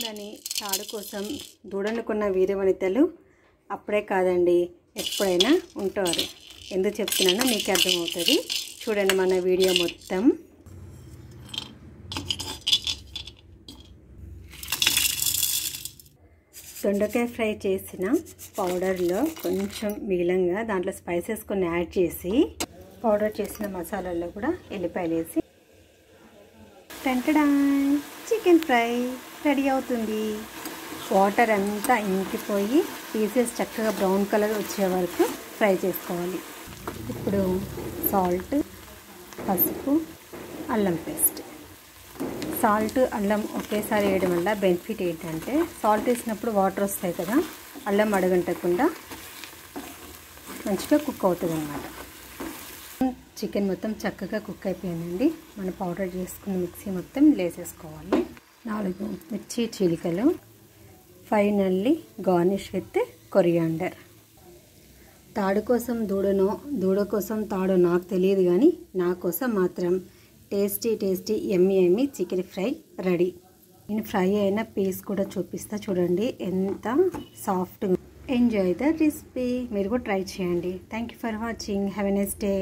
ఉందని తాడు కోసం దూడనుకున్న వీరవనితలు అప్పుడే కాదండి, ఎప్పుడైనా ఉంటారు. ఎందుకు చెప్తున్నానో మీకు అర్థమవుతుంది. చూడండి మన వీడియో మొత్తం. దొండకాయ ఫ్రై చేసిన పౌడర్లో కొంచెం మిగిలంగా దాంట్లో స్పైసెస్ కొన్ని యాడ్ చేసి పౌడర్ చేసిన మసాలాల్లో కూడా ఎల్లిపాయలు వేసి టంటడా చికెన్ ఫ్రై రెడీ అవుతుంది. వాటర్ అంతా ఇంకిపోయి పీసెస్ చక్కగా బ్రౌన్ కలర్ వచ్చే వరకు ఫ్రై చేసుకోవాలి. ఇప్పుడు సాల్ట్, పసుపు, అల్లం పేస్ట్. సాల్ట్, అల్లం ఒకేసారి వేయడం వల్ల బెనిఫిట్ ఏంటంటే సాల్ట్ వేసినప్పుడు వాటర్ వస్తాయి కదా, అల్లం అడగంటకుండా మంచిగా కుక్ అవుతుంది అన్నమాట. చికెన్ మొత్తం చక్కగా కుక్ అయిపోయిందండి. మనం పౌడర్ చేసుకున్న మిక్సీ మొత్తం వేసేసుకోవాలి. 4 మిర్చి చీలికలు. Finally garnish with coriander. తాడు కోసం దూడనో, దూడ కోసం తాడో నాకు తెలియదు, కానీ నా కోసం మాత్రం టేస్టీ యమ్మీ చికెన్ ఫ్రై రెడీ. నేను ఫ్రై అయిన పీస్ కూడా చూపిస్తా, చూడండి ఎంత సాఫ్ట్గా. Enjoy the recipe. మీరు కూడా ట్రై చేయండి. Thank you for watching. Have a nice day.